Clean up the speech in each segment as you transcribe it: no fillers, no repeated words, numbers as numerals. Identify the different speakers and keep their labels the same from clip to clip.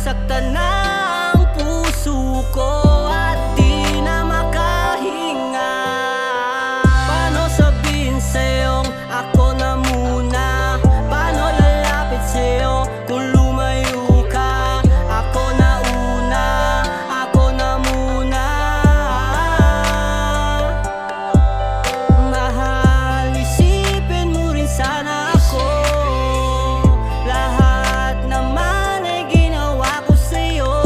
Speaker 1: nasaktan ng puso ko at di na makahinga. Paano sabihin sa'yong ako na muna? Paano lalapit sa'yo kung lumayo ka? Ako na una, ako na muna. Mahal, isipin mo rin sana ako. Lahat naman ay ginawa ko sa'yo,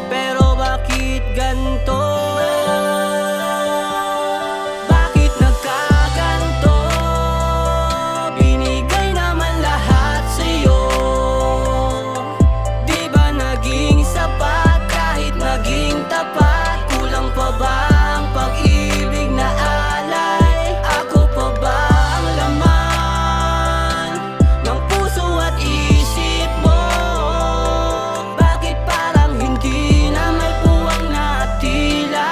Speaker 1: pero bakit ganito? Bakit nagkaganto? Binigay naman lahat sa'yo. Di ba naging sapat kahit naging tapat? Kulang pa ba ang pag-ibig na alay? Ako pa ba ang laman ng puso at isip mo? Bakit parang hindi na may puwang na tila?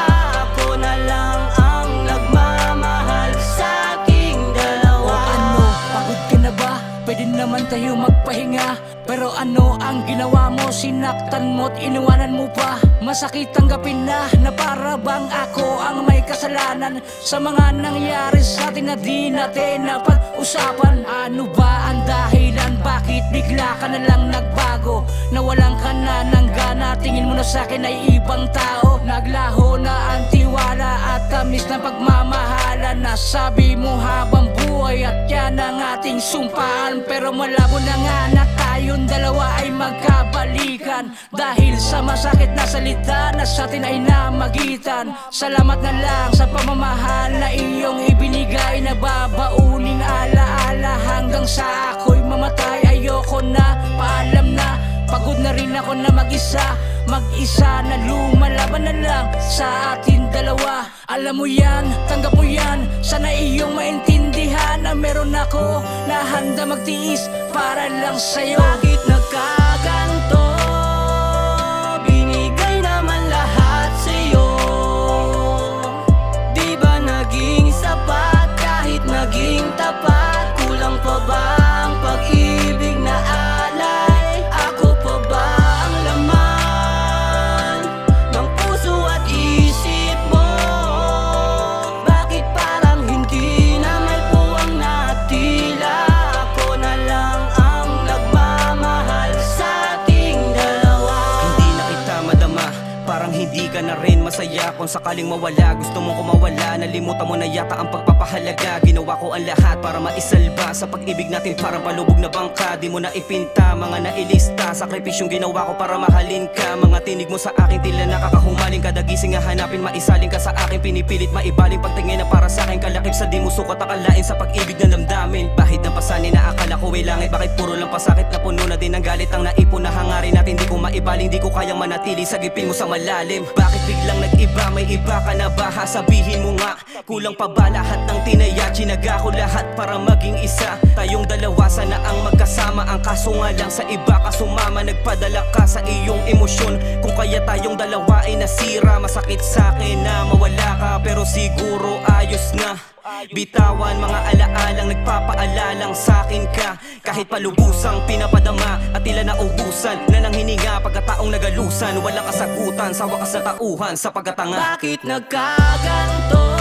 Speaker 1: Ako na lang ang nagmamahal sa ating dalawa.
Speaker 2: Ano, pagod ka na ba? Pwede naman tayo magpahinga. Pero ano ang ginawa mo? Sinaktan mo't iniwanan mo pa. Masakit tanggapin na para bang ako ang may kasalanan sa mga nangyari sa atin na di natin napag-usapan. Ano ba ang dahilan? Bakit bigla ka na lang nagbago? Nawalan ka na ng gana, tingin mo na sa akin ay ibang tao. Naglaho na ang tiwala at tamis ng pagmamahalan. Nasabi mo habang buhay at yan ang ating sumpaan. Pero malabo na nga na tayong dalawa ay magkabalikan dahil sa masakit na salita na sa atin ay namagitan. Salamat na lang sa pamamahal na iyong ibinigay, na babauning alaala hanggang sa ako'y mamatay. Ayoko na, paalam na, pagod na rin ako na mag-isa na lumalaban na lang sa atin dalawa. Alam mo yan, tanggap mo yan, sana iyong maintindihan na meron ako na handa magtiis para lang sa'yo.
Speaker 1: Bakit nagkaganto? Binigay naman lahat sa'yo. Di ba naging sapat kahit naging tapat? Kulang pa ba ang pag-ibig na alay? Ako pa ba ang laman ng puso at isip mo? Bakit parang hindi na may puwang na tila? Ako na lang ang nagmamahal sa ating dalawa.
Speaker 3: Hindi na kita madama, parang hindi ka na rin masaya. Kung sakaling mawala, gusto mong kumawala. Nalimutan mo na yata ang pagpapahalaga. Ginawa ko ang lahat para maisalba sa pag-ibig natin, parang palubog na bangka. Di mo na ipinta, mga nailista, sakripisyong ginawa ko para mahalin ka. Mga tinig mo sa akin tila nakakahumaling. Kada gising nga hanapin, maisaling ka sa akin. Pinipilit maibaling pagtingin na para sa akin. Kalakip sa di mo sukat akalain sa pag-ibig na damdamin. Bahid ng pasanin na akala ko ay langit. Bakit puro lang pasakit na puno na din ang galit? Ang naipon na hangarin natin, di ko maibaling. Di ko kayang manatili sa gipin mo sa malalim. Bakit biglang nag-iba? May iba ka na ba? Sabihin mo nga, kulang pa ba lahat ng tinaya? Chinaga ko lahat para maging isa. Tayong dalawa sana ang magkasama. Ang kaso nga lang sa iba ka sumama. Nagpadala ka sa iyong emosyon. Kung kaya tayong dalawa ay nasira. Masakit sa akin na mawala ka, pero siguro ayos na. Bitawan mga alaalang nagpapaalalang sa'kin ka. Kahit palubusang pinapadama at tila naubusan na nang hininga pagkataong nagalusan. Walang kasagutan sa wakas na tauhan sa pagkatanga.
Speaker 1: Bakit nagkaganto?